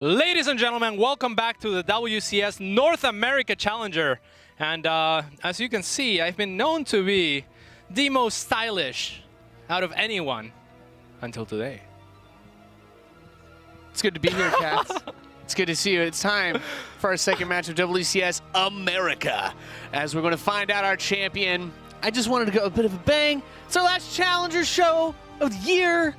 Ladies and gentlemen, welcome back to the WCS North America Challenger. And as you can see, I've been known to be the most stylish out of anyone until today. It's good to be here, Cats. It's good to see you. It's time for our second match of WCS America, as we're going to find out our champion. I just wanted to go a bit of a bang. It's our last Challenger show of the year.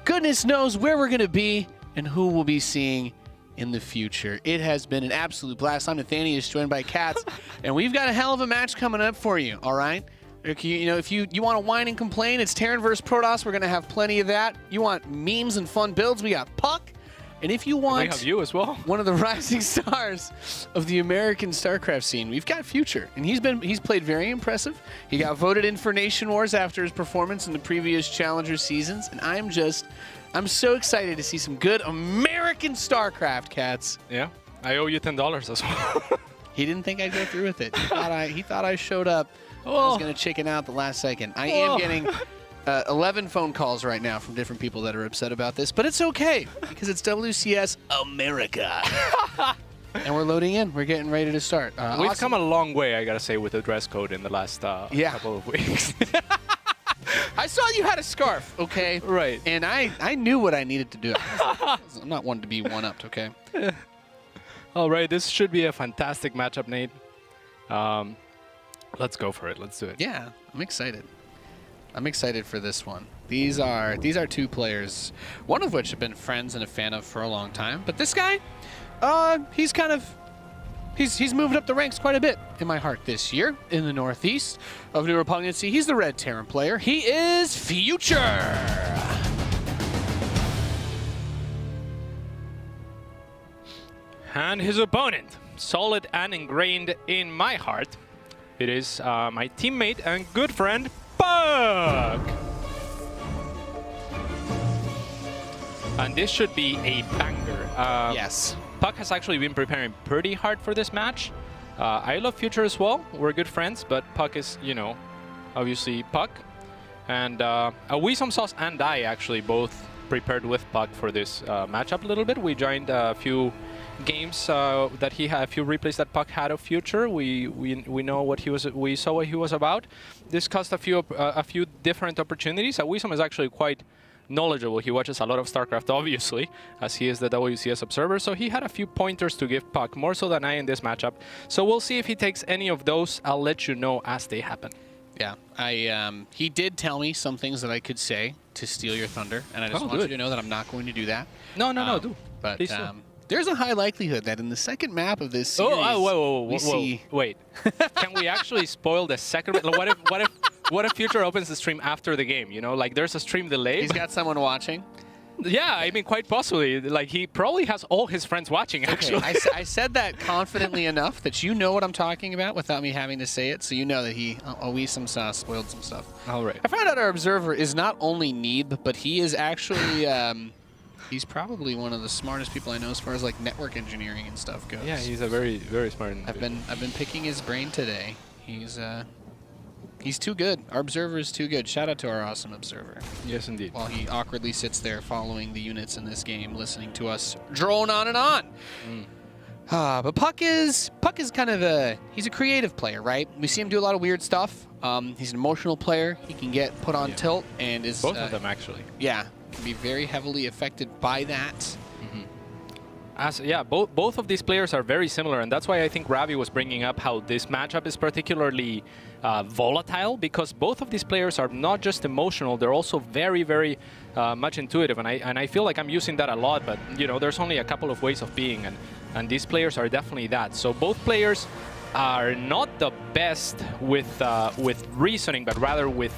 Goodness knows where we're going to be and who we'll be seeing in the future. It has been an absolute blast. I'm Nathanius, joined by Cats, and we've got a hell of a match coming up for you, all right? You know, if you want to whine and complain, it's Terran versus Protoss. We're going to have plenty of that. You want memes and fun builds, we got puCK. And if you want we have you as well. One of the rising stars of the American StarCraft scene, we've got Future, and he's played very impressive. He got voted in for Nation Wars after his performance in the previous Challenger seasons, and I'm so excited to see some good American StarCraft, Cats. Yeah, I owe you $10 as well. He didn't think I'd go through with it. He thought I showed up. I was going to chicken out the last second. I am getting 11 phone calls right now from different people that are upset about this, but it's okay because it's WCS America. And we're loading in. We're getting ready to start. We've come a long way, I got to say, with the dress code in the last couple of weeks. I saw you had a scarf, okay? Right. And I knew what I needed to do. I'm not one to be one-upped, okay? All right, this should be a fantastic matchup, Nate. Let's go for it. Let's do it. Yeah, I'm excited. I'm excited for this one. These are two players, one of which I've been friends and a fan of for a long time. But this guy, he's moved up the ranks quite a bit in my heart this year in the Northeast of New Repugnancy. He's the red Terran player. He is Future. And his opponent, solid and ingrained in my heart, it is my teammate and good friend, puCK! And this should be a banger. Yes. puCK has actually been preparing pretty hard for this match. I love Future as well. We're good friends, but puCK is, you know, obviously puCK. And WeSome Sauce and I actually both prepared with puCK for this matchup a little bit. We joined a few games that he had, a few replays that puCK had of Future. We know what he was. We saw what he was about. Discussed a few different opportunities. WeSome is actually quite knowledgeable. He watches a lot of StarCraft, obviously, as he is the WCS observer. So he had a few pointers to give puCK, more so than I in this matchup. So we'll see if he takes any of those. I'll let you know as they happen. Yeah, he did tell me some things that I could say to steal your thunder, and I just want you to know that I'm not going to do that. No, do. But Please do. There's a high likelihood that in the second map of this series, whoa. Wait. Can we actually spoil the second? What if Future opens the stream after the game? You know, like there's a stream delay. He's got someone watching. Yeah, I mean, quite possibly. Like he probably has all his friends watching. Actually, okay, I said that confidently enough that you know what I'm talking about without me having to say it, so you know that he WeSome Sauce spoiled some stuff. All right. I found out our observer is not only Neeb, but he is actually. He's probably one of the smartest people I know as far as like network engineering and stuff goes. Yeah, he's a very, very smart. I've been picking his brain today. He's too good. Our observer is too good. Shout out to our awesome observer. Yes, indeed. While he awkwardly sits there following the units in this game, listening to us drone on and on. But puCK is kind of he's a creative player, right? We see him do a lot of weird stuff. He's an emotional player. He can get put on tilt and is both of them actually. Yeah. Can be very heavily affected by that. Both of these players are very similar, and that's why I think Ravi was bringing up how this matchup is particularly volatile, because both of these players are not just emotional, they're also very, very much intuitive, and I feel like I'm using that a lot, but you know, there's only a couple of ways of being, and these players are definitely that. So both players are not the best with reasoning, but rather with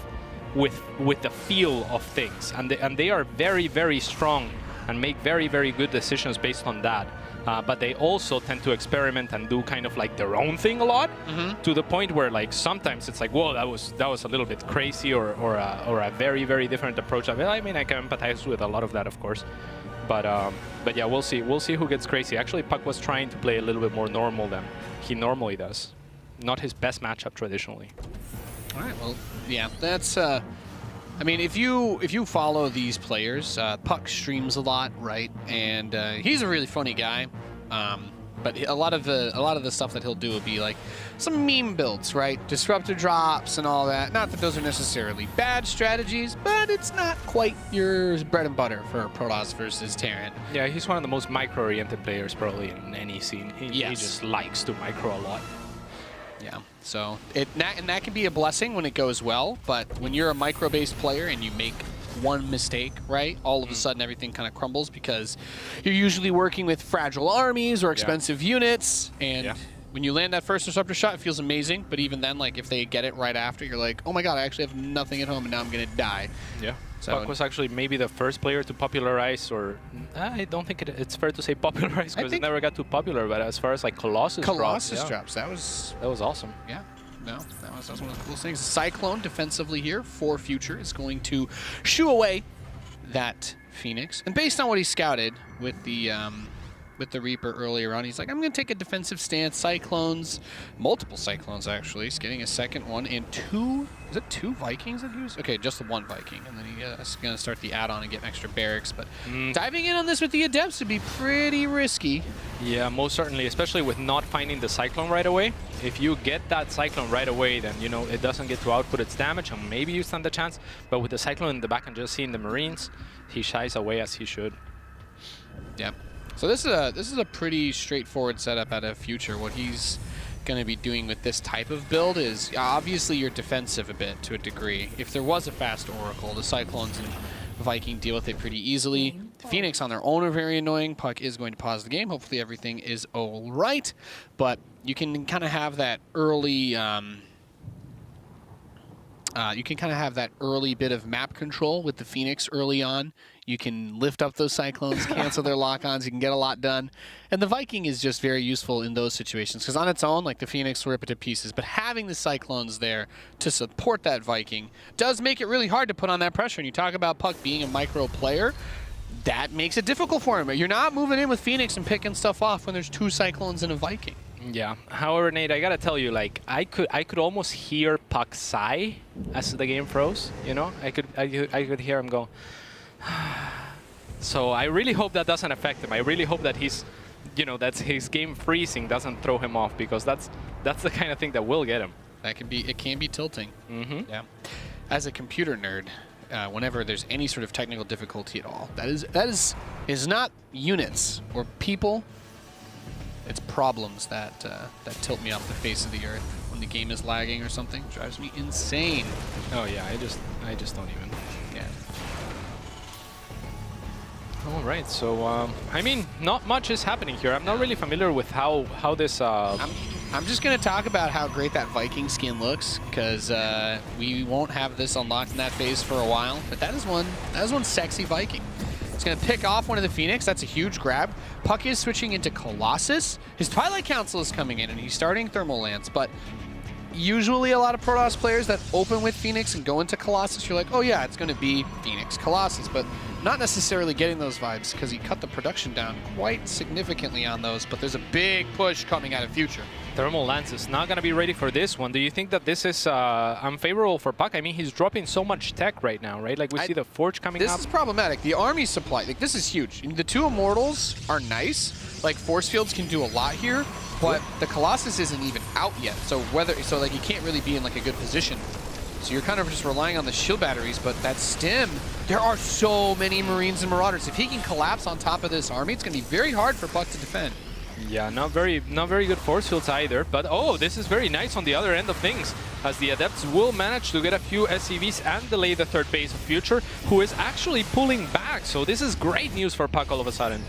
the feel of things, and they are very, very strong and make very, very good decisions based on that. But they also tend to experiment and do kind of like their own thing a lot, to the point where like sometimes it's like, whoa, that was a little bit crazy, or a very, very different approach. I mean, I can empathize with a lot of that, of course. But yeah, we'll see who gets crazy. Actually, puCK was trying to play a little bit more normal than he normally does. Not his best matchup traditionally. All right, well, yeah, I mean, if you follow these players, puCK streams a lot, right? And he's a really funny guy. But a lot of the stuff that he'll do will be like some meme builds, right? Disruptor drops and all that. Not that those are necessarily bad strategies, but it's not quite your bread and butter for Protoss versus Terran. Yeah, he's one of the most micro-oriented players probably in any scene. He just likes to micro a lot. Yeah, so and that can be a blessing when it goes well, but when you're a micro-based player and you make one mistake, right, all of a sudden everything kind of crumbles because you're usually working with fragile armies or expensive units, and when you land that first disruptor shot, it feels amazing, but even then, like, if they get it right after, you're like, oh my god, I actually have nothing at home and now I'm gonna die. Yeah. So puCK was actually maybe the first player to popularize, or I don't think it's fair to say popularize because it never got too popular, but as far as like Colossus drops, that was awesome. Yeah. No, that was one of the coolest things. Cyclone defensively here for Future is going to shoo away that Phoenix. And based on what he scouted with the Reaper earlier on, he's like, I'm going to take a defensive stance. Cyclones, multiple Cyclones actually. He's getting a second one and two, is it 2 Vikings that he was? Okay, just the 1 Viking. And then he's going to start the add-on and get extra barracks. But diving in on this with the Adepts would be pretty risky. Yeah, most certainly, especially with not finding the Cyclone right away. If you get that Cyclone right away, then, you know, it doesn't get to output its damage, and maybe you stand a chance. But with the Cyclone in the back and just seeing the Marines, he shies away as he should. Yeah. So this is a pretty straightforward setup out of Future. What he's going to be doing with this type of build is, obviously you're defensive a bit to a degree. If there was a fast Oracle, the Cyclones and Viking deal with it pretty easily. The Phoenix on their own are very annoying. puCK is going to pause the game. Hopefully everything is all right. But you can kind of have that early... you can kind of have that early bit of map control with the Phoenix early on. You can lift up those Cyclones, cancel their lock-ons, you can get a lot done. And the Viking is just very useful in those situations, because on its own, like, the Phoenix will rip it to pieces, but having the Cyclones there to support that Viking does make it really hard to put on that pressure. And you talk about puCK being a micro player, that makes it difficult for him. You're not moving in with Phoenix and picking stuff off when there's 2 Cyclones and a Viking. Yeah. However, Nate, I gotta tell you, like, I could almost hear puCK sigh as the game froze. You know, I could hear him go. So I really hope that doesn't affect him. I really hope that he's, you know, that's his game freezing doesn't throw him off, because that's the kind of thing that will get him. It can be tilting. Mm-hmm. Yeah. As a computer nerd, whenever there's any sort of technical difficulty at all, that is not units or people. It's problems that tilt me off the face of the earth. When the game is lagging or something, it drives me insane. Oh yeah, I just don't even. Yeah. All right, so I mean, not much is happening here. I'm not really familiar with how this. I'm just gonna talk about how great that Viking skin looks, because we won't have this unlocked in that phase for a while. But that is one sexy Viking. It's going to pick off one of the Phoenix. That's a huge grab. puCK is switching into Colossus. His Twilight Council is coming in, and he's starting Thermal Lance. But usually a lot of Protoss players that open with Phoenix and go into Colossus, you're like, oh yeah, it's going to be Phoenix, Colossus. But not necessarily getting those vibes, because he cut the production down quite significantly on those. But there's a big push coming out of Future. Thermal Lance is not going to be ready for this one. Do you think that this is unfavorable for puCK? I mean, he's dropping so much tech right now, right? Like, we see the Forge coming up. This is problematic. The army supply, like, this is huge. The 2 Immortals are nice. Like, Force Fields can do a lot here, but the Colossus isn't even out yet. So like, you can't really be in, like, a good position. So you're kind of just relying on the shield batteries, but that stim, there are so many Marines and Marauders. If he can collapse on top of this army, it's going to be very hard for puCK to defend. Yeah, not very good force fields either, but oh, this is very nice on the other end of things, as the Adepts will manage to get a few SCVs and delay the third base of Future, who is actually pulling back, so this is great news for puCK all of a sudden.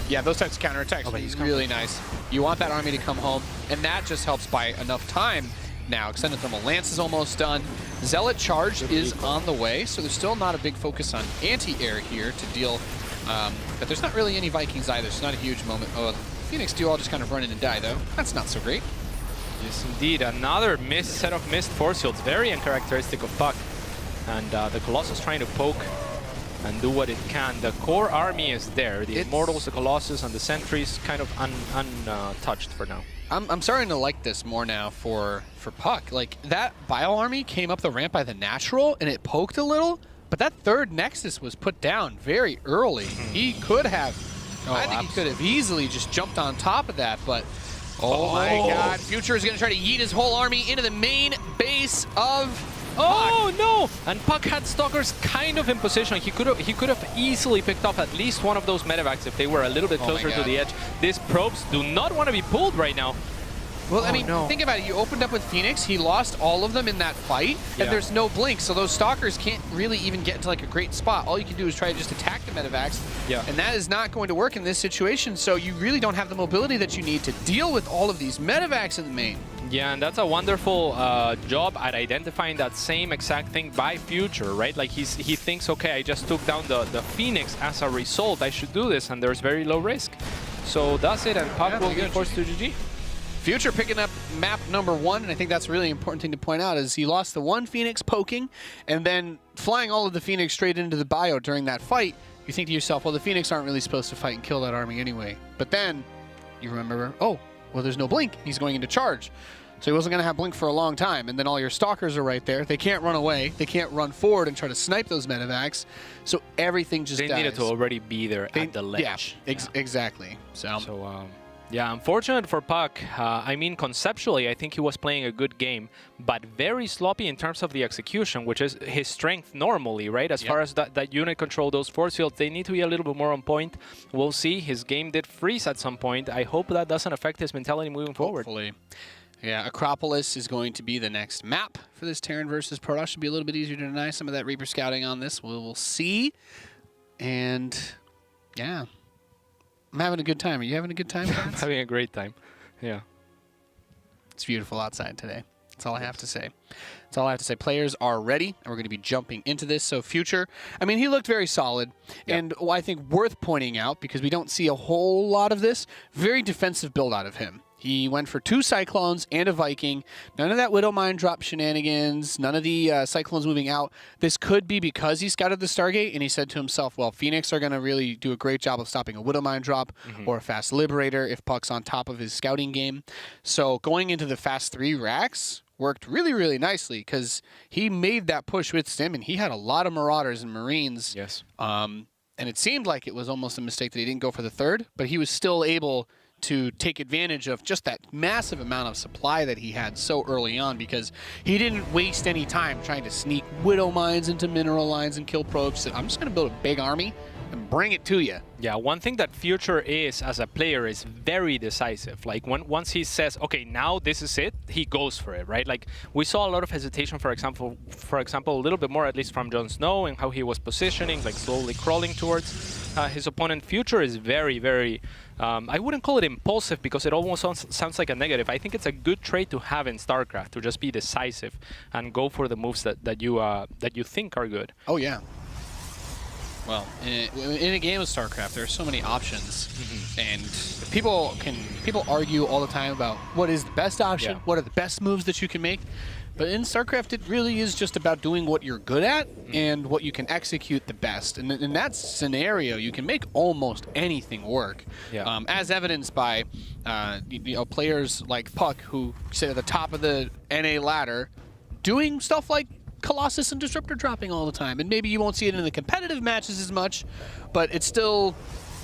Yeah, those types of counterattacks are really nice. You want that army to come home, and that just helps buy enough time. Now, Extended Thermal Lance is almost done. Zealot Charge is on the way, so there's still not a big focus on anti-air here to deal, but there's not really any Vikings either, so not a huge moment. Oh, Phoenix do all just kind of run in and die, though. That's not so great. Yes, indeed. Another set of missed force fields. Very uncharacteristic of puCK. And the Colossus trying to poke and do what it can. The core army is there. The Immortals, the Colossus, and the Sentries kind of untouched for now. I'm starting to like this more now for puCK. Like, that Bio army came up the ramp by the natural, and it poked a little, But that third Nexus was put down very early. He could have, I think he could have easily just jumped on top of that, but oh my God. Future is going to try to yeet his whole army into the main base of Oh no! And puCK had Stalkers kind of in position. He could have easily picked off at least one of those medevacs if they were a little bit closer to the edge. These probes do not want to be pulled right now. Well, I mean, think about it. You opened up with Phoenix. He lost all of them in that fight, and there's no blink, so those Stalkers can't really even get into like a great spot. All you can do is try to just attack the medevacs, and that is not going to work in this situation, so you really don't have the mobility that you need to deal with all of these medevacs in the main. Yeah, and that's a wonderful job at identifying that same exact thing by Future, right? Like he thinks, okay, I just took down the Phoenix as a result. I should do this, and there's very low risk. So that's it, and puCK will be forced to GG. Future picking up map number 1, and I think that's a really important thing to point out, is he lost the one Phoenix poking, and then flying all of the Phoenix straight into the bio during that fight. You think to yourself, well, the Phoenix aren't really supposed to fight and kill that army anyway. But then you remember, oh, well, there's no blink. He's going into charge. So he wasn't going to have blink for a long time, and then all your Stalkers are right there. They can't run away. They can't run forward and try to snipe those medevacs. So everything just dies. They needed to already be there at the ledge. Yeah, exactly. So yeah, unfortunate for puCK. I mean, conceptually, I think he was playing a good game, but very sloppy in terms of the execution, which is his strength normally, right? As far as that unit control, those force fields, they need to be a little bit more on point. We'll see. His game did freeze at some point. I hope that doesn't affect his mentality moving forward. Hopefully. Yeah, Acropolis is going to be the next map for this Terran versus Protoss. Should be a little bit easier to deny some of that Reaper scouting on this. We'll see. And, yeah. I'm having a good time. Are you having a good time, I'm having a great time. Yeah. It's beautiful outside today. That's all I have to say. That's all I have to say. Players are ready, and we're going to be jumping into this. So Future, I mean, he looked very solid. And I think worth pointing out, because we don't see a whole lot of this, very defensive build out of him. He went for 2 Cyclones and a Viking. None of that Widow Mine drop shenanigans. None of the Cyclones moving out. This could be because he scouted the Stargate, and he said to himself, well, Phoenix are going to really do a great job of stopping a Widow Mine drop or a Fast Liberator if puCK's on top of his scouting game. So going into the Fast 3 racks worked really, really nicely because he made that push with Sim, and he had a lot of Marauders and Marines. Yes. And it seemed like it was almost a mistake that he didn't go for the 3rd, but he was still able to take advantage of just that massive amount of supply that he had so early on, because he didn't waste any time trying to sneak Widow Mines into mineral lines and kill probes. So I'm just going to build a big army and bring it to you. Yeah, one thing that Future is as a player is very decisive. Like once he says, okay, now this is it, he goes for it, right? Like we saw a lot of hesitation, for example, a little bit more at least from Jon Snow and how he was positioning, like slowly crawling towards his opponent. Future is very, very, I wouldn't call it impulsive because it almost sounds like a negative. I think it's a good trait to have in StarCraft, to just be decisive and go for the moves that you think are good. Oh yeah. Well, in a game of StarCraft, there are so many options, and people argue all the time about what is the best option, what are the best moves that you can make. But in StarCraft, it really is just about doing what you're good at and what you can execute the best. And in that scenario, you can make almost anything work, as evidenced by players like puCK, who sit at the top of the NA ladder, doing stuff like Colossus and Disruptor dropping all the time. And maybe you won't see it in the competitive matches as much, but it's still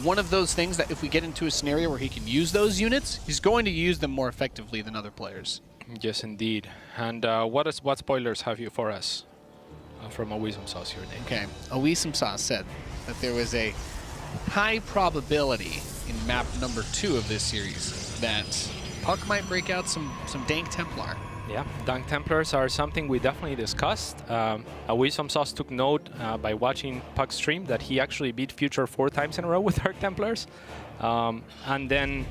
one of those things that if we get into a scenario where he can use those units, he's going to use them more effectively than other players. Yes, indeed. And what spoilers have you for us from Awisum Sauce here, Nate? Okay, Awisum Sauce said that there was a high probability in map number 2 of this series that puCK might break out some dank Templar. Yeah, Dank Templars are something we definitely discussed. Awisum Sauce took note by watching puCK stream that he actually beat Future 4 times in a row with Dark Templars. And then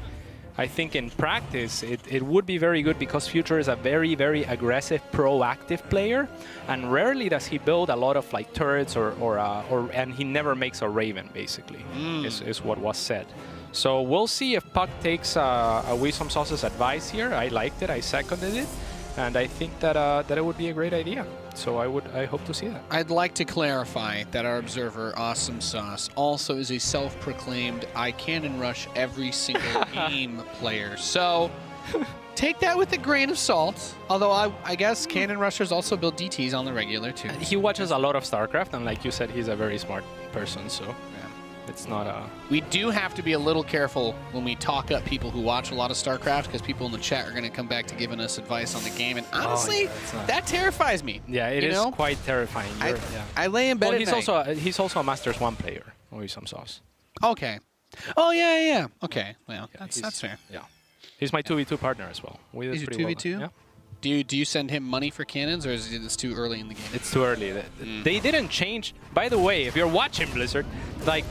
I think in practice it would be very good because Future is a very, very aggressive, proactive player, and rarely does he build a lot of like turrets and he never makes a Raven, basically, is what was said. So we'll see if puCK takes Awisum Sauce's advice here. I liked it, I seconded it. And I think that that it would be a great idea. So I hope to see that. I'd like to clarify that our observer, Awesome Sauce, also is a self-proclaimed I cannon rush every single game player. So take that with a grain of salt. Although I guess cannon rushers also build DTs on the regular too. He watches a lot of StarCraft, and like you said, he's a very smart person, so it's not a... We do have to be a little careful when we talk up people who watch a lot of StarCraft, because people in the chat are going to come back to giving us advice on the game, and honestly, that terrifies me. Yeah, it is quite terrifying. I lay in bed at night. He's also a Masters 1 player, or some sauce. Okay. Oh, yeah. Okay, well, that's fair. Yeah. He's my 2v2 partner as well. He's your 2v2? Yeah. Do you send him money for cannons, or is it too early in the game? It's too early. They didn't change. By the way, if you're watching Blizzard, like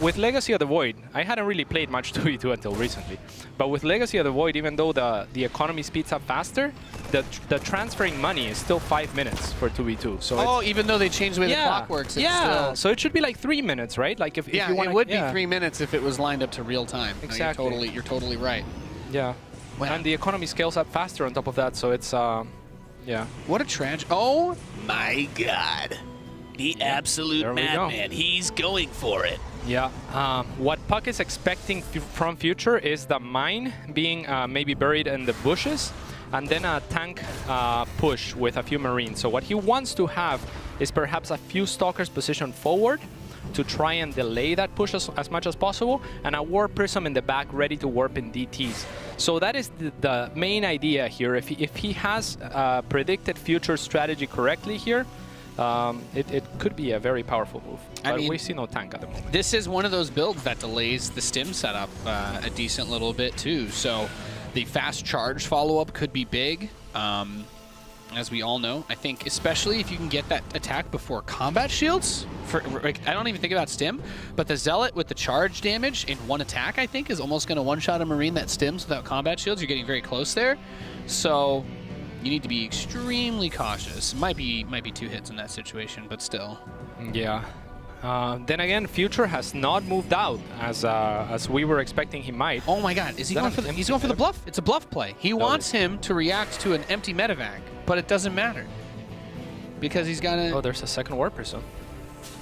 with Legacy of the Void, I hadn't really played much 2v2 until recently. But with Legacy of the Void, even though the economy speeds up faster, the transferring money is still 5 minutes for 2v2. So even though they changed the way the clock works, it's still... So it should be like 3 minutes, right? Like if you want, it would be 3 minutes if it was lined up to real time. Exactly. No, you're totally right. Yeah. Wow. And the economy scales up faster on top of that, so it's, yeah. What a tragedy. Oh, my God. The absolute madman. He's going for it. Yeah. What puCK is expecting from Future is the mine being maybe buried in the bushes, and then a tank push with a few Marines. So what he wants to have is perhaps a few Stalkers positioned forward to try and delay that push as much as possible, and a Warp Prism in the back ready to warp in DTs. So that is the main idea here. If he has predicted Future strategy correctly here, it could be a very powerful move. But we see no tank at the moment. This is one of those builds that delays the stim setup a decent little bit too. So the fast charge follow-up could be big. As we all know, I think, especially if you can get that attack before combat shields. I don't even think about stim, but the Zealot with the charge damage in one attack, I think, is almost going to one-shot a Marine that stims without combat shields. You're getting very close there. So you need to be extremely cautious. Might be 2 hits in that situation, but still. Yeah. Then again, Future has not moved out as we were expecting he might. Oh my God! Is he going for the? He's going for the bluff. It's a bluff play. He wants him to react to an empty medevac, but it doesn't matter because he's got a. Oh, there's a second Warp Prism.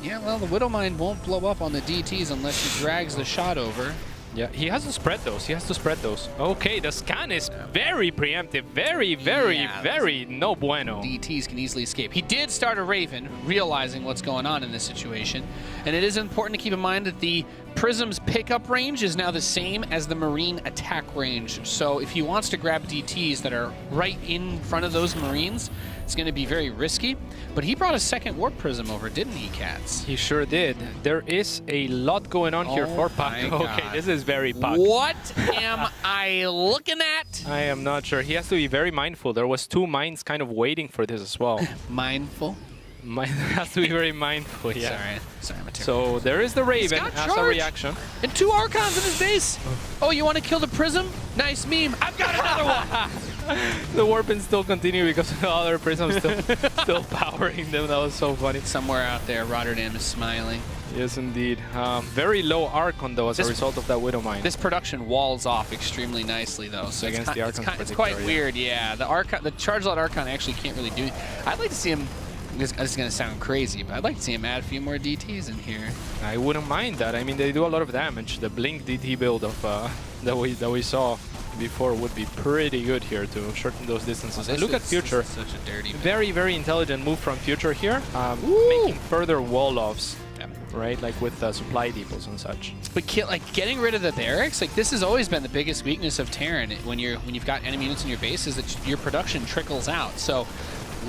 Yeah, well, the Widow Mine won't blow up on the DTs unless he drags the shot over. Yeah, he has to spread those. He has to spread those. Okay, the scan is very preemptive. Very no bueno. DTs can easily escape. He did start a Raven, realizing what's going on in this situation. And it is important to keep in mind that the Prism's pickup range is now the same as the Marine attack range. So if he wants to grab DTs that are right in front of those Marines, it's going to be very risky. But he brought a second Warp Prism over, didn't he, Cats? He sure did. There is a lot going on here for puCK. Okay, this is very puCK. What am I looking at? I am not sure. He has to be very mindful. There was 2 mines kind of waiting for this as well. Mindful? Has to be very mindful, yeah. Sorry, I'm a So there is the Raven as a reaction. And 2 Archons in his base. Oh, you want to kill the Prism? Nice meme. I've got another one. The warping still continue because the other Prism's still powering them. That was so funny. Somewhere out there, Rotterdam is smiling. Yes, indeed. Very low Archon, though, as a result of that Widow Mine. This production walls off extremely nicely, though. So against the Archon, it's quite weird, yeah. The Charge Lot Archon actually can't really do. I'd like to see him. This is going to sound crazy, but I'd like to see him add a few more DTs in here. I wouldn't mind that. I mean, they do a lot of damage. The Blink DT build of that we saw before would be pretty good here to shorten those distances. And look at Future. Such a dirty man. Very intelligent move from Future here, making further wall-offs. Right, like with supply depots and such. But getting rid of the barracks, like this has always been the biggest weakness of Terran when you've got enemy units in your base, is that your production trickles out. So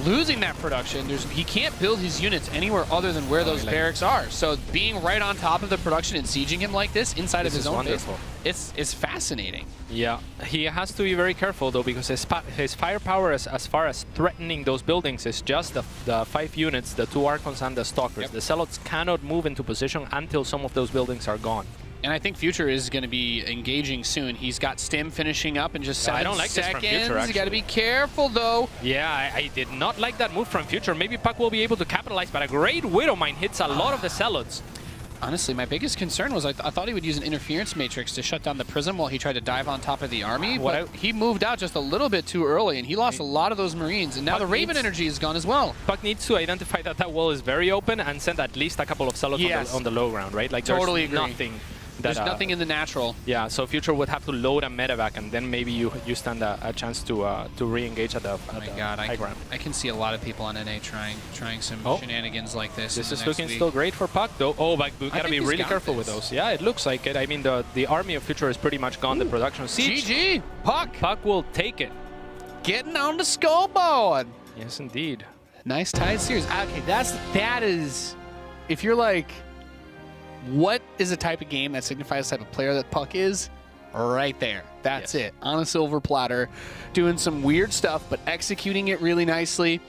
losing that production, he can't build his units anywhere other than where those barracks are. So being right on top of the production and sieging him like this inside of his own base, it's fascinating. Yeah, he has to be very careful though, because his firepower as far as threatening those buildings is just the 5 units, the 2 Archons and the Stalkers. Yep. The Zealots cannot move into position until some of those buildings are gone. And I think Future is going to be engaging soon. He's got Stim finishing up in just 7 seconds. I don't like this from Future, you got to be careful, though. Yeah, I did not like that move from Future. Maybe puCK will be able to capitalize, but a great Widow Mine hits a lot of the Zealots. Honestly, my biggest concern was I thought he would use an interference matrix to shut down the Prism while he tried to dive on top of the army. But he moved out just a little bit too early, and he lost a lot of those Marines. And now the Raven energy is gone as well. puCK needs to identify that wall is very open and send at least a couple of Zealots on the low ground, right? Like totally there's nothing There's nothing in the natural. Yeah, so Future would have to load a medevac, and then maybe you stand a chance to re-engage at the Oh my god, high ground. I can see a lot of people on NA trying some shenanigans like this. This is looking still great for puCK, though. Oh, but we gotta be really careful with those. Yeah, it looks like it. I mean, the army of Future is pretty much gone. The production siege. GG, puCK. puCK will take it. Getting on the scoreboard. Yes, indeed. Nice tied series. Okay, that is, if you're like, what is a type of game that signifies the type of player that puCK is? Right there. That's it. On a silver platter, doing some weird stuff, but executing it really nicely.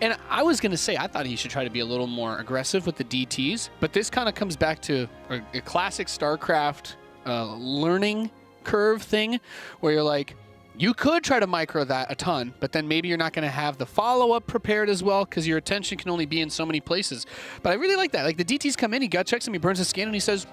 And I was going to say, I thought he should try to be a little more aggressive with the DTs, but this kind of comes back to a classic StarCraft learning curve thing, where you're like, you could try to micro that a ton, but then maybe you're not going to have the follow-up prepared as well because your attention can only be in so many places. But I really like that. Like, the DTs come in, he gut checks him, he burns his skin, and he says,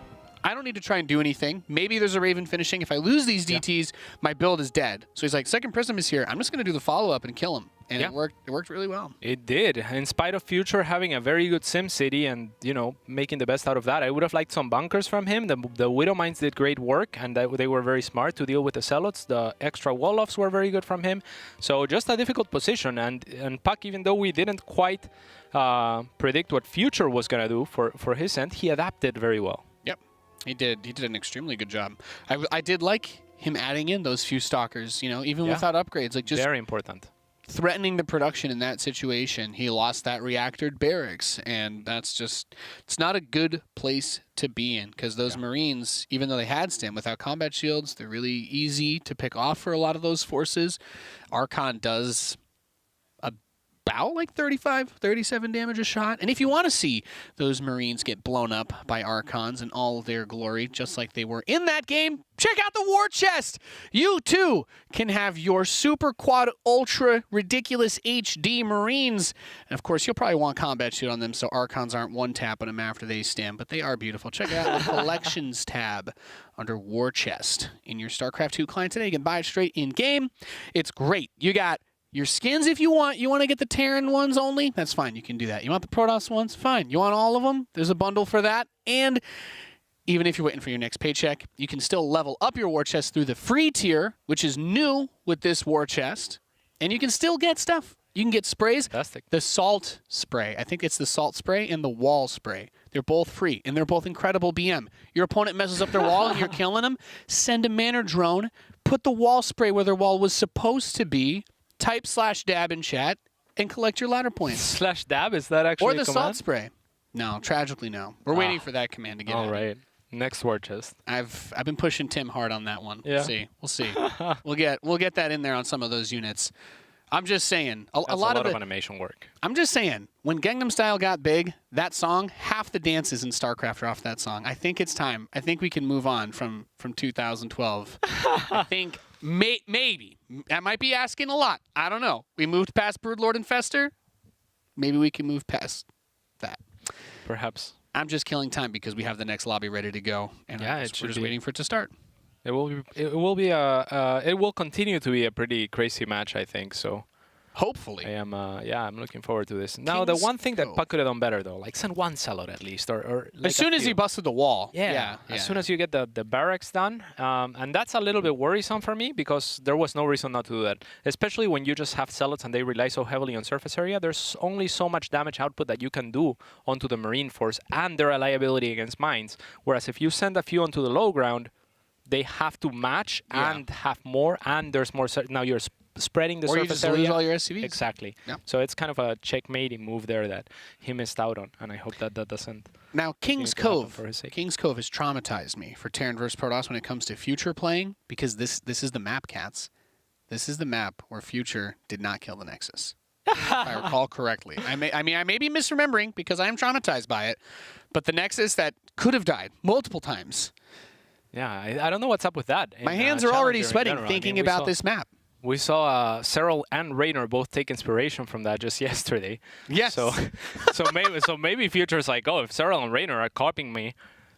I don't need to try and do anything. Maybe there's a Raven finishing. If I lose these DTs, my build is dead. So he's like, Second Prism is here. I'm just going to do the follow-up and kill him. And it worked really well. It did. In spite of Future having a very good Sim City and, you know, making the best out of that, I would have liked some bunkers from him. The Widow Mines did great work, and they were very smart to deal with the Zealots. The extra wall-offs were very good from him. So just a difficult position. And puCK, even though we didn't quite predict what Future was going to do for his end, he adapted very well. Yep, he did. He did an extremely good job. I did like him adding in those few Stalkers, you know, even without upgrades. Like, just very important. Threatening the production in that situation. He lost that reactored barracks, and that's just, it's not a good place to be in, because those Marines, even though they had stim, without combat shields, they're really easy to pick off for a lot of those forces. Archon does about like 35, 37 damage a shot. And if you want to see those Marines get blown up by Archons in all their glory, just like they were in that game, check out the War Chest. You too can have your Super Quad Ultra Ridiculous HD Marines. And of course, you'll probably want combat shield on them, so Archons aren't one-tapping them after they stim, but they are beautiful. Check out the Collections tab under War Chest in your StarCraft 2 client today. You can buy it straight in-game. It's great. You got your skins if you want. You want to get the Terran ones only? That's fine. You can do that. You want the Protoss ones? Fine. You want all of them? There's a bundle for that. And even if you're waiting for your next paycheck, you can still level up your War Chest through the free tier, which is new with this War Chest. And you can still get stuff. You can get sprays. Fantastic. The Salt Spray. I think it's the Salt Spray and the Wall Spray. They're both free, and they're both incredible BM. Your opponent messes up their wall and you're killing them, send a Manor Drone, put the Wall Spray where their wall was supposed to be, type /dab in chat, and collect your ladder points. /dab, is that actually Or the a command? Salt Spray. No, tragically no. We're waiting for that command to get All right. Next War Chest. I've been pushing Tim hard on that one. Yeah. We'll see. We'll get that in there on some of those units. I'm just saying, a lot of animation work. I'm just saying, when Gangnam Style got big, that song, half the dances in StarCraft are off that song. I think it's time. I think we can move on from 2012. I think maybe. I might be asking a lot. I don't know. We moved past Broodlord and Fester. Maybe we can move past that. Perhaps. I'm just killing time because we have the next lobby ready to go, and we're just waiting for it to start. It will continue to be a pretty crazy match, I think. So hopefully, I'm looking forward to this. Now, the one thing that puCK could have done better, though, like send one Zealot at least, or like as soon as he busted the wall. As soon as you get the barracks done, and that's a little bit worrisome for me because there was no reason not to do that. Especially when you just have Zealots and they rely so heavily on surface area. There's only so much damage output that you can do onto the Marine Force and their reliability against mines. Whereas if you send a few onto the low ground, they have to match and have more, and there's more. Now you're spreading the surface area. Or you just lose all your SCVs. Exactly. Yeah. So it's kind of a checkmating move there that he missed out on, and I hope that doesn't. Now, King's Cove has traumatized me for Terran vs. Protoss when it comes to Future playing, because this is the map, cats. This is the map where Future did not kill the Nexus. If I recall correctly. I may be misremembering because I am traumatized by it, but the Nexus that could have died multiple times. Yeah, I don't know what's up with that. My hands are already sweating thinking about this map. We saw Cyril and Raynor both take inspiration from that just yesterday. Yes. So maybe Future's like, oh, if Cyril and Raynor are copying me,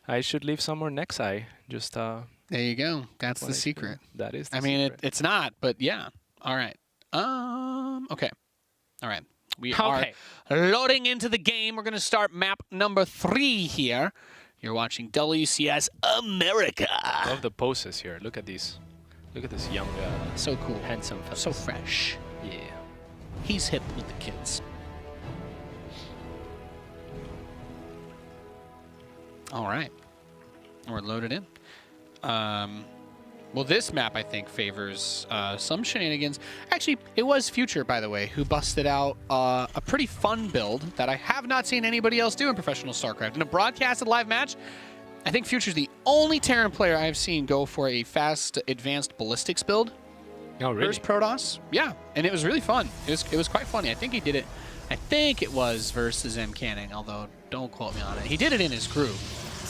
I should leave somewhere next eye. Just there you go. That's the secret. That is. I mean, it's not, but yeah. All right. Okay. All right. We are loading into the game. We're going to start map number 3 here. You're watching WCS America. I love the poses here. Look at these. Look at this young, So cool. handsome fella. So fresh. Yeah. He's hip with the kids. All right. We're loaded in. Well, this map, I think, favors some shenanigans. Actually, it was Future, by the way, who busted out a pretty fun build that I have not seen anybody else do in professional StarCraft. In a broadcasted live match, I think Future's the only Terran player I've seen go for a fast, advanced ballistics build. Oh, really? Versus Protoss. Yeah, and it was really fun. It was quite funny. I think he did it. I think it was versus M. Canning, although don't quote me on it. He did it in his crew.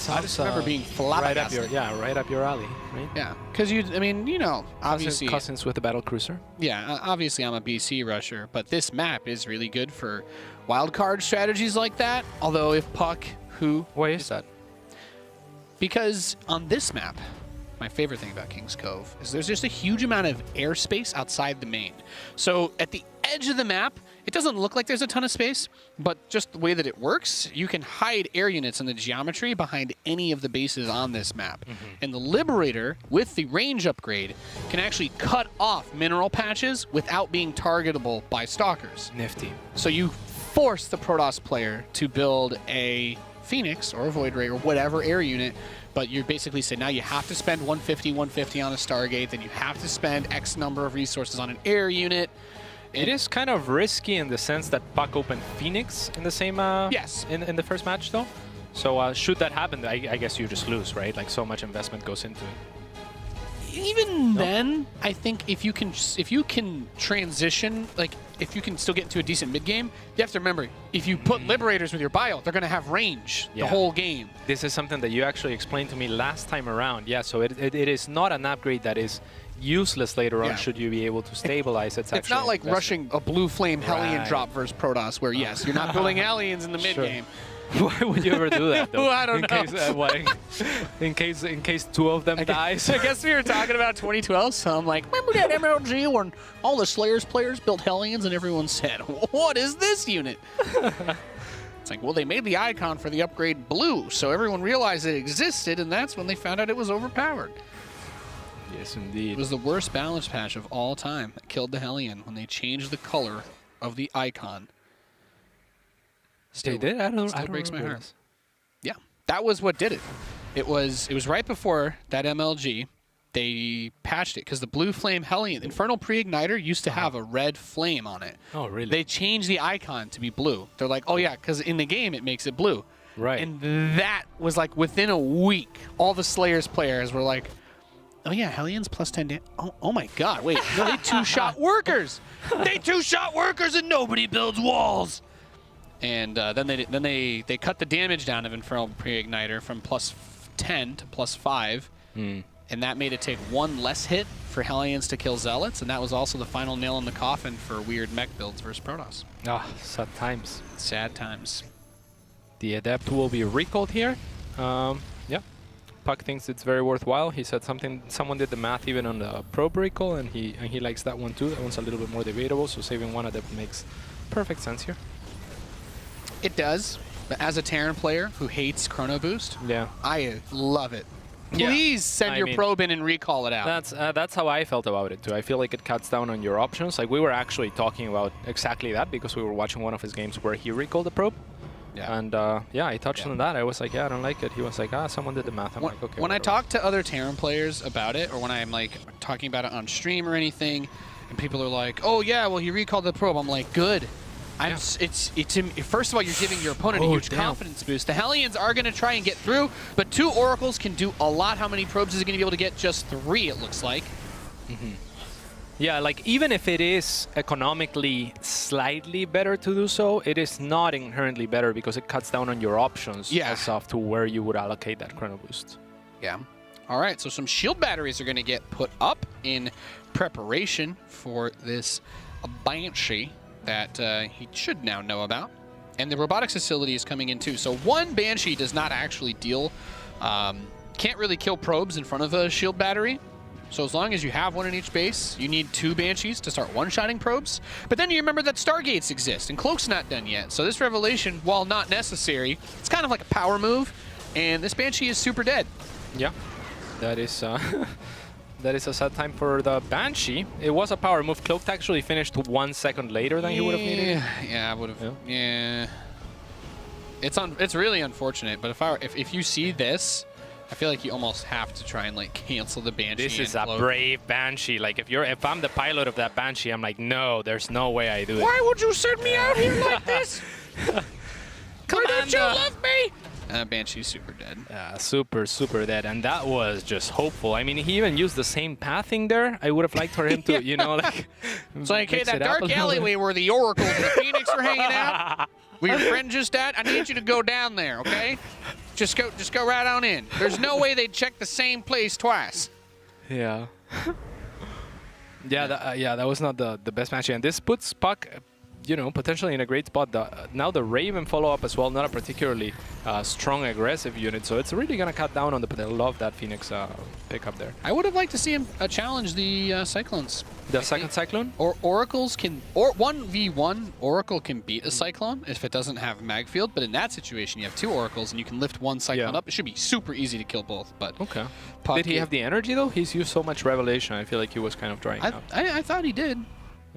I just remember being flabbergasted. Right up your alley, right? Yeah, because I mean, you know, obviously. Cousins with the battle cruiser. Yeah, obviously I'm a BC rusher, but this map is really good for wildcard strategies like that. Although if puCK, who? Why is that? Because on this map, my favorite thing about King's Cove is there's just a huge amount of airspace outside the main. So at the edge of the map, it doesn't look like there's a ton of space, but just the way that it works, you can hide air units in the geometry behind any of the bases on this map. And the Liberator, with the range upgrade, can actually cut off mineral patches without being targetable by stalkers. Nifty. So you force the Protoss player to build a Phoenix or a Void Ray or whatever air unit, but you basically say now you have to spend 150 on a Stargate, then you have to spend X number of resources on an air unit. It is kind of risky in the sense that puCK opened Phoenix in the same yes in the first match though. So should that happen, I guess you just lose, right? Like so much investment goes into it. Even then, I think if you can transition, like if you can still get into a decent mid game, you have to remember if you put Liberators with your bio, they're going to have range the whole game. This is something that you actually explained to me last time around. Yeah, so it is not an upgrade that is useless later on should you be able to stabilize it. It's not like rushing a blue flame Hellion drop versus Protoss where yes, you're not building Hellions in the mid game. Why would you ever do that though? I don't know. Case, in case two of them dies. I guess we were talking about 2012, so I'm like, remember that MLG when all the Slayers players built Hellions and everyone said, what is this unit? It's like, well, they made the icon for the upgrade blue, so everyone realized it existed, and that's when they found out it was overpowered. Yes, indeed. It was the worst balance patch of all time that killed the Hellion when they changed the color of the icon. They did? I don't breaks my remember heart. this. Yeah, that was what did it. It was right before that MLG. They patched it because the blue flame Hellion Infernal Pre-Igniter used to have a red flame on it. Oh, really? They changed the icon to be blue. They're like, oh yeah, because in the game it makes it blue. Right. And that was like within a week, all the Slayers players were like, oh yeah, Hellions plus 10 damage. Oh my god, wait, no, they two-shot workers. They two-shot workers and nobody builds walls. And then they cut the damage down of Infernal Pre-Igniter from plus 10 to plus 5. And that made it take one less hit for Hellions to kill Zealots, and that was also the final nail in the coffin for weird mech builds versus Protoss. Ah, sad times. Sad times. The Adept will be recalled here. Yeah. puCK thinks it's very worthwhile. He said someone did the math even on the probe recall, and he likes that one too. That one's a little bit more debatable, so saving one Adept makes perfect sense here. It does, but as a Terran player who hates Chrono Boost, I love it. Please send your probe in and recall it out. That's how I felt about it too. I feel like it cuts down on your options. Like we were actually talking about exactly that because we were watching one of his games where he recalled the probe. Yeah. And yeah, I touched on that. I was like, yeah, I don't like it. He was like, someone did the math. I'm like, okay. When I talk to other Terran players about it, or when I'm like talking about it on stream or anything, and people are like, oh yeah, well he recalled the probe. I'm like, good. First of all, you're giving your opponent a huge confidence boost. The Hellions are going to try and get through, but 2 Oracles can do a lot. How many probes is he going to be able to get? Just 3, it looks like. Yeah, like even if it is economically slightly better to do so, it is not inherently better because it cuts down on your options as of to where you would allocate that Chrono Boost. Yeah. All right, so some shield batteries are going to get put up in preparation for this Banshee that he should now know about. And the robotics facility is coming in too. So one Banshee does not actually deal, can't really kill probes in front of a shield battery. So as long as you have one in each base, you need 2 Banshees to start one-shotting probes. But then you remember that Stargates exist, and Cloak's not done yet. So this Revelation, while not necessary, it's kind of like a power move. and this Banshee is super dead. Yeah, that is that is a sad time for the Banshee. It was a power move. Cloaked actually finished 1 second later than he would have needed. Yeah, I would have. Yeah. Yeah. It's really unfortunate, but if you see this, I feel like you almost have to try and like cancel the Banshee. This is a brave Banshee. Like if I'm the pilot of that Banshee, I'm like, no, there's no way I do it. Why would you send me out here like this? Don't you love me? Banshee's super dead. Super, super dead. And that was just hopeful. I mean, he even used the same pathing there. I would have liked for him to, you know, like... It's like, hey, that dark alleyway where the Oracle and the Phoenix are hanging out, where your friend just at, I need you to go down there, okay? Just go right on in. There's no way they'd check the same place twice. Yeah. That was not the best match. And this puts puCK, you know, potentially in a great spot. Now the Raven follow-up as well, not a particularly strong aggressive unit, so it's really going to cut down on the potential of that Phoenix pickup there. I would have liked to see him challenge the Cyclones. The second Cyclone? Or Oracles can, or 1v1, Oracle can beat a Cyclone if it doesn't have mag field, but in that situation you have 2 Oracles and you can lift 1 Cyclone up. It should be super easy to kill both, but... Okay. Did he have the energy though? He's used so much Revelation, I feel like he was kind of drying out. I thought he did.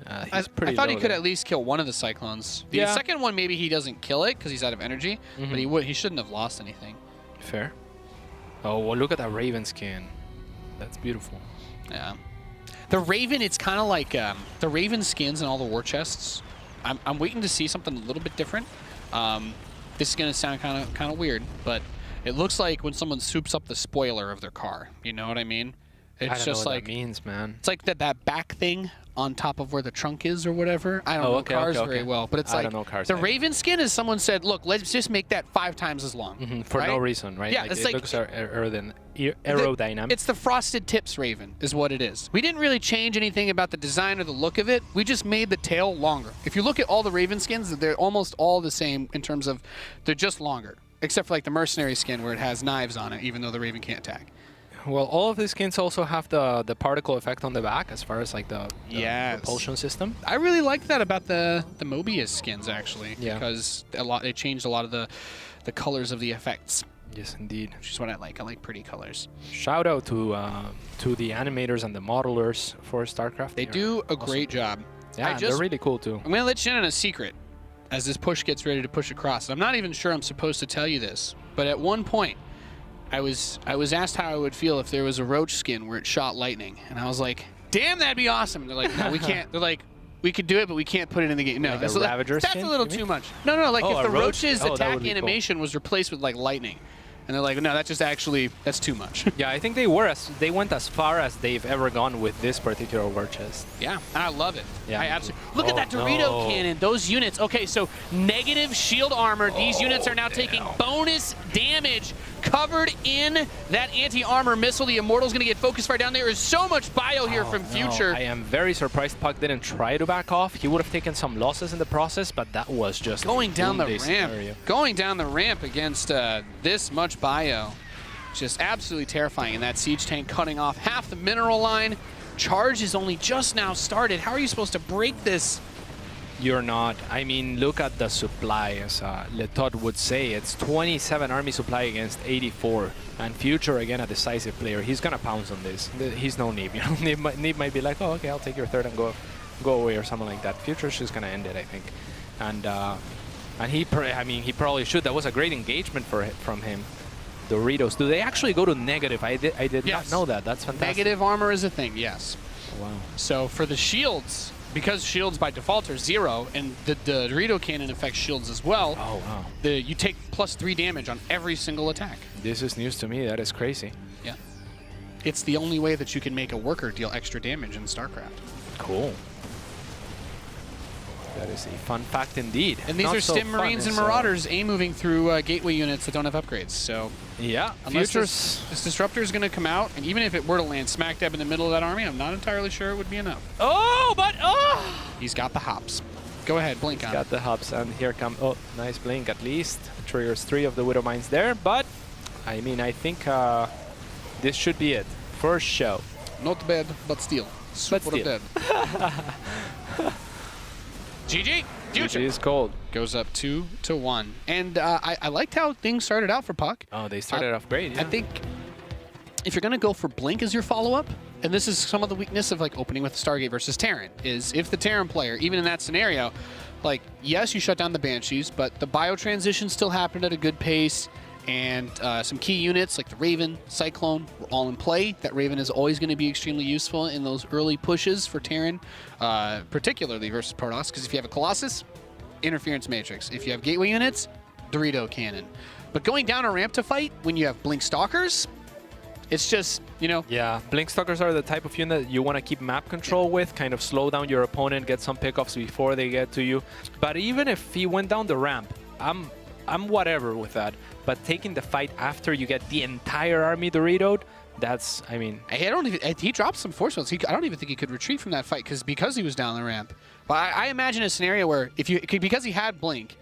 I thought he could at least kill one of the Cyclones. The second one, maybe he doesn't kill it because he's out of energy, but he shouldn't have lost anything. Fair. Oh, well, look at that Raven skin. That's beautiful. Yeah. The Raven, it's kind of like the Raven skins and all the war chests. I'm waiting to see something a little bit different. This is going to sound kind of weird, but it looks like when someone soups up the spoiler of their car. You know what I mean? It's I don't just know what like that means, man. It's like that back thing on top of where the trunk is or whatever. I don't know cars very well, but it's like the Raven skin is someone said, look, let's just make that 5 times as long. For no reason, right? Yeah, like it's it looks aerodynamic. It's the frosted tips Raven is what it is. We didn't really change anything about the design or the look of it. We just made the tail longer. If you look at all the Raven skins, they're almost all the same in terms of they're just longer, except for like the mercenary skin where it has knives on it, even though the Raven can't attack. Well, all of these skins also have the particle effect on the back as far as like the propulsion system. I really like that about the Mobius skins actually, because they changed a lot of the colors of the effects. Yes, indeed. Which is what I like. I like pretty colors. Shout out to the animators and the modelers for StarCraft. They do a great job. Yeah, they're really cool too. I'm gonna let you in on a secret as this push gets ready to push across. I'm not even sure I'm supposed to tell you this, but at one point, I was asked how I would feel if there was a roach skin where it shot lightning, and I was like, "Damn, that'd be awesome." And they're like, "No, we can't." They're like, "We could do it, but we can't put it in the game." No, like that's a little too much. No, like if the roach's attack animation was replaced with like lightning, and they're like, "No, that's too much." Yeah, I think they went as far as they've ever gone with this particular war chest. Yeah, and I love it. Yeah, I absolutely look at that Dorito cannon. Those units. Okay, so negative shield armor. These units are now taking bonus damage. Covered in that anti-armor missile. The Immortal's going to get focus fire down. There is so much bio here from Future. I am very surprised puCK didn't try to back off. He would have taken some losses in the process, but that was just going down the ramp. Going down the ramp against this much bio. Just absolutely terrifying. And that siege tank cutting off half the mineral line. Charge is only just now started. How are you supposed to break this? You're not. I mean, look at the supply, as Letot would say. It's 27 army supply against 84. And Future, again, a decisive player. He's going to pounce on this. He's no Neeb. You know, Neeb might be like, oh, okay, I'll take your third and go away or something like that. Future's just going to end it, I think. And he probably should. That was a great engagement from him. Doritos. Do they actually go to negative? I did not know that. That's fantastic. Negative armor is a thing, yes. Wow. So for the shields, because shields by default are 0, and the Dorito cannon affects shields as well. Oh, wow. You take +3 damage on every single attack. This is news to me. That is crazy. Yeah. It's the only way that you can make a worker deal extra damage in StarCraft. Cool. That is a fun fact indeed. And these are Stim Marines and Marauders A-moving through gateway units that don't have upgrades. So yeah, unless this Disruptor is going to come out, and even if it were to land smack dab in the middle of that army, I'm not entirely sure it would be enough. He's got the hops. Go ahead, blink on it. Got the hops, and here come, nice blink at least. Triggers 3 of the Widow Mines there, but I mean, I think this should be it. First show. Not bad, but still. Super dead. GG. Future. GG is cold. Goes up 2-1. And I liked how things started out for puCK. Oh, they started off great. Yeah. I think if you're going to go for Blink as your follow-up, and this is some of the weakness of like opening with Stargate versus Terran, is if the Terran player, even in that scenario, like, yes, you shut down the Banshees, but the bio transition still happened at a good pace, and some key units like the Raven, Cyclone were all in play. That Raven is always going to be extremely useful in those early pushes for Terran, particularly versus Protoss, because if you have a Colossus, Interference Matrix. If you have Gateway units, Dorito Cannon. But going down a ramp to fight when you have Blink Stalkers, it's just, you know. Yeah, Blink Stalkers are the type of unit that you want to keep map control with, kind of slow down your opponent, get some pickoffs before they get to you. But even if he went down the ramp, I'm whatever with that. But taking the fight after you get the entire army Doritoed, that's, I mean... He dropped some force fields. I don't even think he could retreat from that fight because he was down the ramp. But I imagine a scenario where, because he had Blink,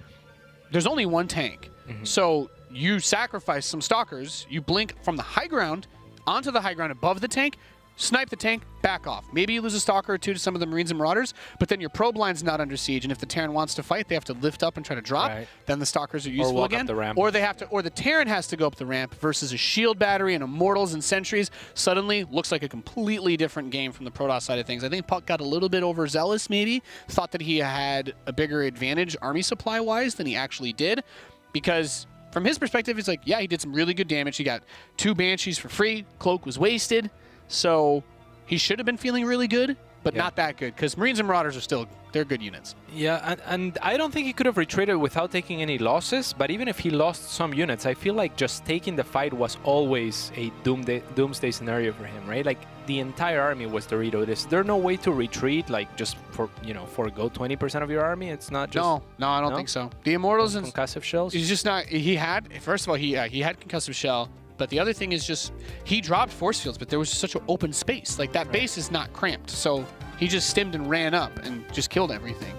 there's only one tank. So you sacrifice some Stalkers, you Blink from the high ground onto the high ground above the tank, snipe the tank, back off. Maybe you lose a Stalker or two to some of the Marines and Marauders, but then your probe line's not under siege, and if the Terran wants to fight, they have to lift up and try to drop. Right. Then the Stalkers are useful walk again. up the ramp. Or the Terran has to go up the ramp versus a shield battery and Immortals and Sentries. Suddenly looks like a completely different game from the Protoss side of things. I think puCK got a little bit overzealous maybe, thought that he had a bigger advantage army supply-wise than he actually did, because from his perspective, it's like, yeah, he did some really good damage. He got 2 Banshees for free. Cloak was wasted. So he should have been feeling really good, but not that good, because Marines and Marauders are still, they're good units. Yeah, and I don't think he could have retreated without taking any losses, but even if he lost some units, I feel like just taking the fight was always a doomsday scenario for him, right? Like, the entire army was Dorito. Is there no way to retreat, like, just forgo 20% of your army? It's not just... No, I don't think so. The Immortals and... Concussive shells? He's just not... First of all, he had Concussive Shell, but the other thing is just, he dropped force fields, but there was such an open space. Like, that base is not cramped, so he just stemmed and ran up and just killed everything.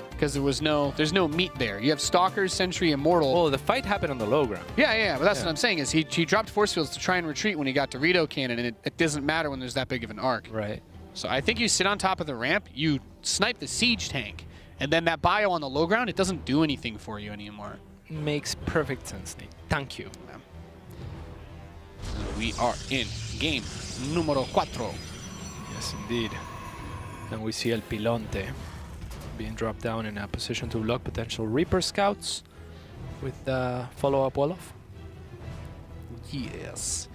Because there's no meat there. You have Stalkers, Sentry, Immortal. Well, the fight happened on the low ground. Yeah, but that's what I'm saying, is he dropped force fields to try and retreat when he got Dorito Cannon, and it doesn't matter when there's that big of an arc. Right. So I think you sit on top of the ramp, you snipe the siege tank, and then that bio on the low ground, it doesn't do anything for you anymore. Makes perfect sense, Nate. Thank you. We are in game numero 4. Yes, indeed. And we see El Pilonte being dropped down in a position to block potential Reaper scouts with the follow-up Wolof. Yes.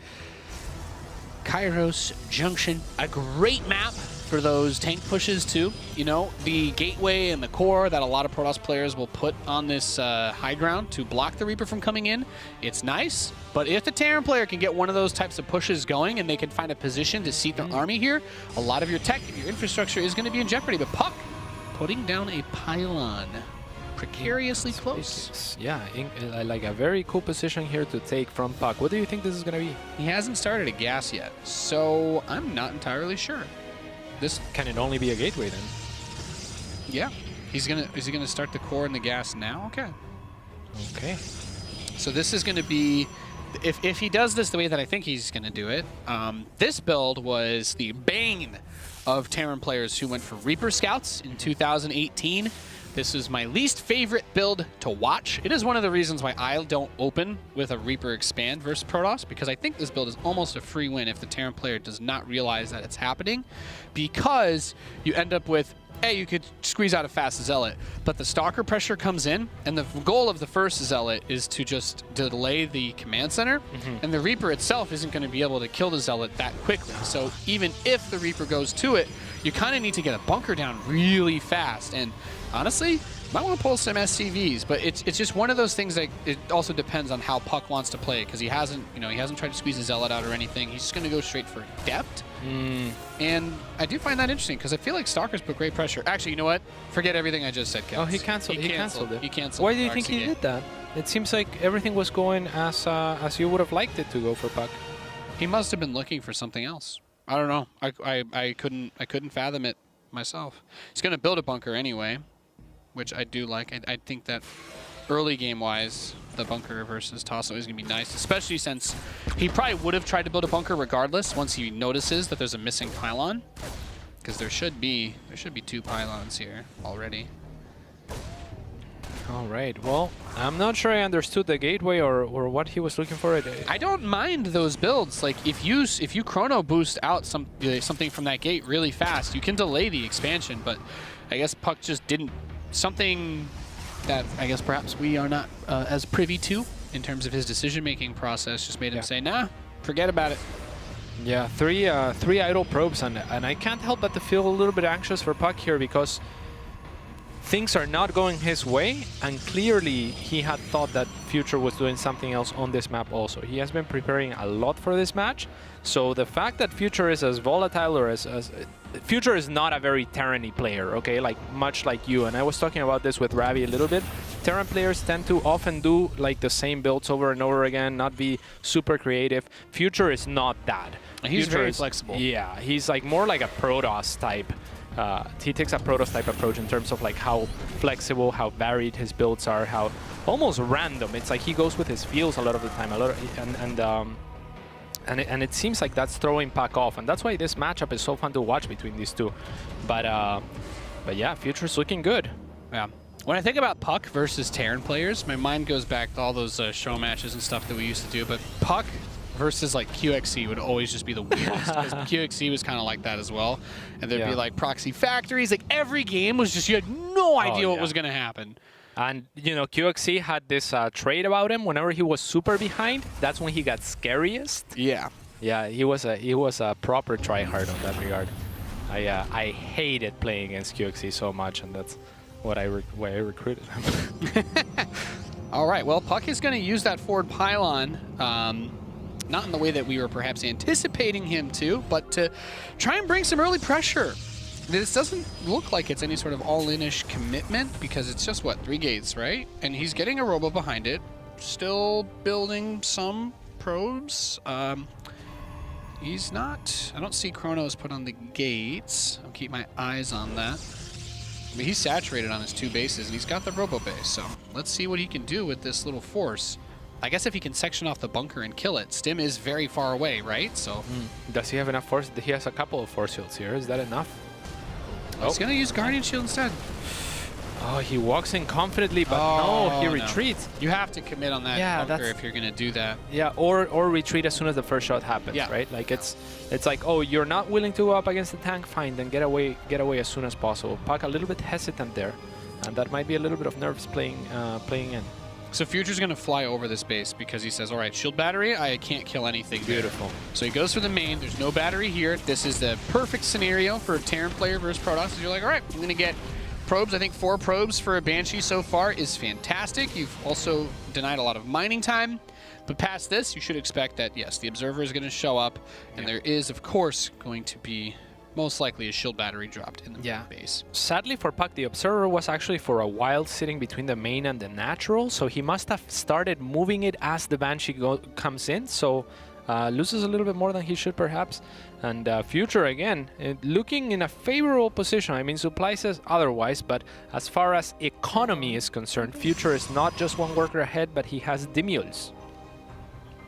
Kairos Junction, a great map for those tank pushes too. You know, the gateway and the core that a lot of Protoss players will put on this high ground to block the Reaper from coming in. It's nice, but if the Terran player can get one of those types of pushes going and they can find a position to seat their army here, a lot of your tech and your infrastructure is going to be in jeopardy. But puCK putting down a pylon. Precariously close. Yeah, like a very cool position here to take from puCK. What do you think this is going to be? He hasn't started a gas yet, so I'm not entirely sure. This can it only be a gateway then? Yeah. Is he gonna start the core and the gas now? Okay. Okay. So this is gonna be, if he does this the way that I think he's gonna do it, this build was the bane of Terran players who went for Reaper Scouts in 2018. This is my least favorite build to watch. It is one of the reasons why I don't open with a Reaper Expand versus Protoss, because I think this build is almost a free win if the Terran player does not realize that it's happening, because you end up with, you could squeeze out a fast Zealot, but the Stalker pressure comes in, and the goal of the first Zealot is to just delay the command center, and the Reaper itself isn't going to be able to kill the Zealot that quickly. So even if the Reaper goes to it, you kind of need to get a bunker down really fast. And honestly, you might want to pull some SCVs, but it's just one of those things that it also depends on how puCK wants to play, because he hasn't tried to squeeze a Zealot out or anything. He's just going to go straight for depth. And I do find that interesting, because I feel like Stalkers put great pressure. Actually, you know what? Forget everything I just said, Kels. Oh, he canceled it. He canceled. Why do you think he did that? It seems like everything was going as you would have liked it to go for puCK. He must have been looking for something else. I don't know. I couldn't fathom it myself. He's going to build a bunker anyway, which I do like. I think that early game-wise, the bunker versus Tasso is going to be nice, especially since he probably would have tried to build a bunker regardless once he notices that there's a missing pylon, because there should be 2 pylons here already. All right. Well, I'm not sure I understood the gateway or what he was looking for. I don't mind those builds. Like if you chrono boost out something from that gate really fast, you can delay the expansion. But I guess puCK just didn't. Something that I guess perhaps we are not as privy to in terms of his decision-making process just made him say, nah, forget about it. Yeah, three idle probes, and I can't help but to feel a little bit anxious for puCK here because things are not going his way, and clearly he had thought that Future was doing something else on this map also. He has been preparing a lot for this match, so the fact that Future is as volatile or as Future is not a very Terran-y player, okay, like much like you, and I was talking about this with Ravi a little bit. Terran players tend to often do like the same builds over and over again, not be super creative. Future is not that. He's Future very is, flexible. Yeah, he's like more like a Protoss type. He takes a Protoss type approach in terms of like how flexible, how varied his builds are, how almost random. It's like he goes with his feels a lot of the time, and it seems like that's throwing puCK off, and that's why this matchup is so fun to watch between these two. But yeah, Future's looking good. Yeah. When I think about puCK versus Terran players, my mind goes back to all those show matches and stuff that we used to do. But puCK versus like QXC would always just be the weirdest, because QXC was kind of like that as well. And there'd be like proxy factories. Like every game was just, you had no idea what was going to happen. And, you know, QXC had this trait about him. Whenever he was super behind, that's when he got scariest. Yeah. Yeah, he was a proper tryhard on that regard. I hated playing against QXC so much, and that's why I recruited him. All right, well, puCK is going to use that forward pylon, not in the way that we were perhaps anticipating him to, but to try and bring some early pressure. This doesn't look like it's any sort of all-in-ish commitment, because it's just, what, 3 gates, right? And he's getting a robo behind it, still building some probes. He's not... I don't see chronos put on the gates. I'll keep my eyes on that. I mean, he's saturated on his 2 bases, and he's got the robo base, so let's see what he can do with this little force. I guess if he can section off the bunker and kill it, Stim is very far away, right? So Does he have enough force? He has a couple of force fields here. Is that enough? he's going to use Guardian Shield instead. Oh, he walks in confidently, but no, he retreats. You have to commit on that bunker if you're going to do that. Yeah, or retreat as soon as the first shot happens, right? Like it's like, oh, you're not willing to go up against the tank, fine, then get away as soon as possible. puCK a little bit hesitant there, and that might be a little bit of nerves playing in. So Future's going to fly over this base because he says, all right, shield battery, I can't kill anything. Beautiful. There. So he goes for the main. There's no battery here. This is the perfect scenario for a Terran player versus Protoss. You're like, all right, I'm going to get probes. I think 4 probes for a Banshee so far is fantastic. You've also denied a lot of mining time. But past this, you should expect that, yes, the Observer is going to show up. And there is, of course, going to be most likely a shield battery dropped in the base. Sadly for puCK, the Observer was actually for a while sitting between the main and the natural, so he must have started moving it as the Banshee comes in, so loses a little bit more than he should perhaps. And Future, again, looking in a favorable position. I mean, supply says otherwise, but as far as economy is concerned, Future is not just 1 worker ahead, but he has Dimules.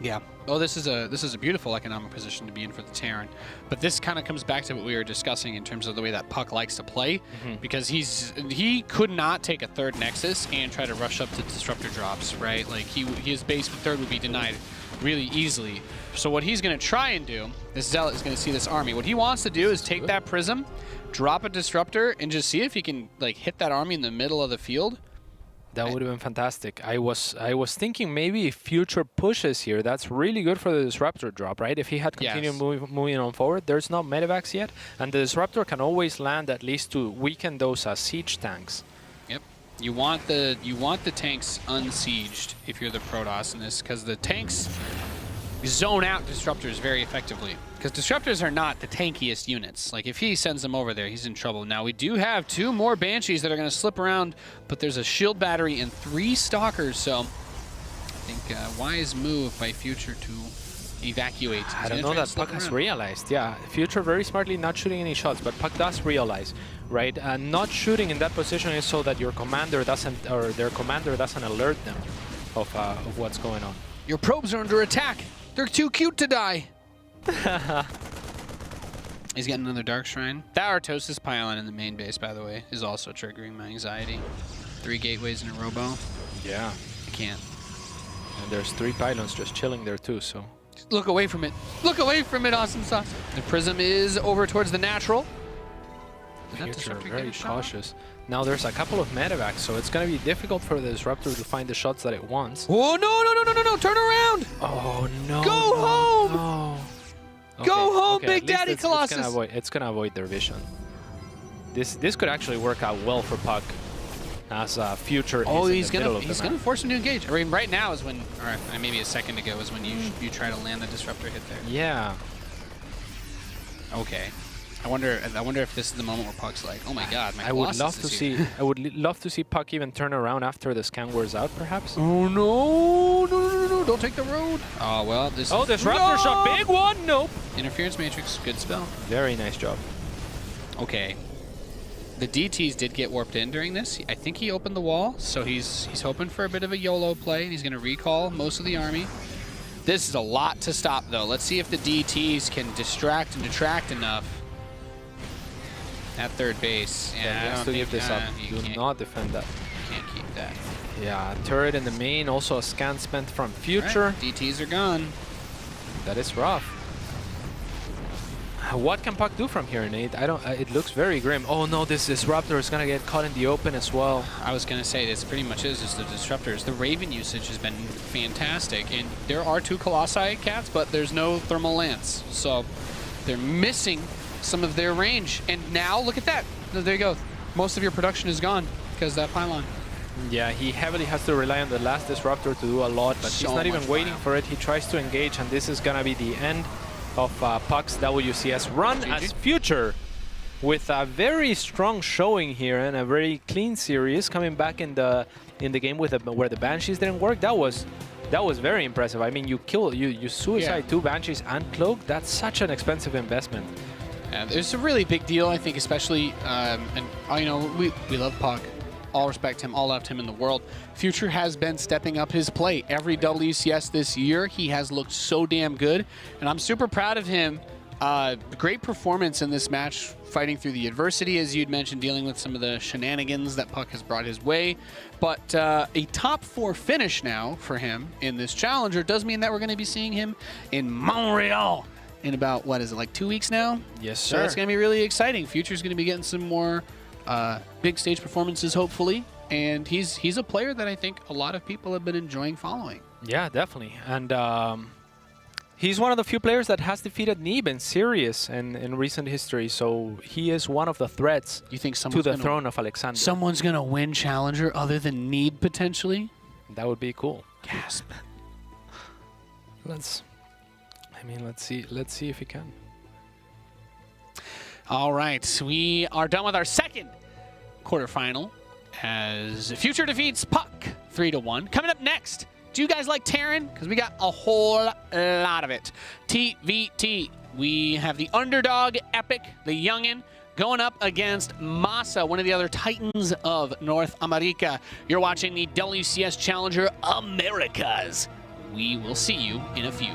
Yeah. Oh, this is a beautiful economic position to be in for the Terran. But this kind of comes back to what we were discussing in terms of the way that puCK likes to play, because he could not take a 3rd Nexus and try to rush up to Disruptor drops, right? Like his base for 3rd would be denied really easily. So what he's going to try and do, this Zealot is going to see this army. What he wants to do is take that Prism, drop a Disruptor, and just see if he can like hit that army in the middle of the field. That would have been fantastic. I was thinking maybe if Future pushes here, that's really good for the Disruptor drop, right? If he had continued moving on forward, there's no medevacs yet, and the Disruptor can always land at least to weaken those siege tanks. Yep. You want the tanks unsieged if you're the Protoss in this, because the tanks zone out Disruptors very effectively. Because Disruptors are not the tankiest units. Like, if he sends them over there, he's in trouble. Now, we do have 2 more Banshees that are going to slip around, but there's a shield battery and 3 Stalkers, so I think wise move by Future to evacuate. I don't know that puCK has realized. Yeah, Future very smartly not shooting any shots, but puCK does realize, right? Not shooting in that position is so that your commander doesn't, or their commander doesn't alert them of what's going on. Your probes are under attack. They're too cute to die. He's getting another Dark Shrine. That Artosis pylon in the main base, by the way, is also triggering my anxiety. 3 gateways in a robo. Yeah. I can't. And there's 3 pylons just chilling there too, so. Look away from it. Look away from it, Awesome Sauce. The Prism is over towards the natural. Did that Future Disruptor get very a shot? cautious. Now there's a couple of medevacs, so it's going to be difficult for the Disruptor to find the shots that it wants. Oh, no, turn around. Oh, no. Go home. No. Go home, okay, Big at least Daddy Colossus. It's gonna avoid their vision. This could actually work out well for puCK, as Future Oh, is in he's the middle gonna of the map. force him to engage. I mean, right now is when, or maybe a second ago is when you try to land the Disruptor hit there. Yeah. Okay. I wonder if this is the moment where puCK's like, oh my God, my I would Colossus love to is see. here. I would love to see puCK even turn around after the scan wears out, perhaps. Oh no! Don't take the road. Oh well, this. Oh, Disruptor shot, big one. Nope. Interference Matrix, good spell. Very nice job. Okay. The DTs did get warped in during this. I think he opened the wall, so he's hoping for a bit of a YOLO play, and he's going to recall most of the army. This is a lot to stop, though. Let's see if the DTs can distract and detract enough at third base. Yeah, he has to give this up. Do not defend that. Can't keep that. Yeah, turret in the main. Also a scan spent from Future. Right, DTs are gone. That is rough. What can puCK do from here, Nate? I don't. It looks very grim. Oh no, this Disruptor is gonna get caught in the open as well. I was gonna say this pretty much is just the Disruptors. The Raven usage has been fantastic, and there are 2 Colossi cats, but there's no Thermal Lance, so they're missing some of their range. And now look at that. There you go. Most of your production is gone because that pylon. Yeah, he heavily has to rely on the last Disruptor to do a lot, but So he's not even much waiting fire. for it. He tries to engage, and this is gonna be the end of puCK's WCS run GG. as Future, with a very strong showing here and a very clean series coming back in the game with where the Banshees didn't work. That was very impressive. I mean, you suicide 2 Banshees and Cloak. That's such an expensive investment. And it's a really big deal, I think, especially, and you know, we love puCK. All respect him, all love him in the world. Future has been stepping up his play. Every WCS this year, he has looked so damn good, and I'm super proud of him. Great performance in this match, fighting through the adversity, as you'd mentioned, dealing with some of the shenanigans that puCK has brought his way. But a top 4 finish now for him in this challenger does mean that we're going to be seeing him in Montreal in about, what is it, like 2 weeks now? Yes, So sir. it's going to be really exciting. Future's going to be getting some more big stage performances, hopefully. And he's a player that I think a lot of people have been enjoying following. Yeah, definitely. And he's one of the few players that has defeated Neeb in series in recent history. So he is one of the threats You think to someone's the gonna, throne of Alexander. someone's going to win Challenger other than Neeb potentially? That would be cool. Gasp. Let's see if he can. All right, we are done with our second quarterfinal as Future defeats puCK 3-1. Coming up next, do you guys like Terran? Because we got a whole lot of it. TVT, we have the underdog Epic, the youngin, going up against Masa, one of the other titans of North America. You're watching the WCS Challenger Americas. We will see you in a few.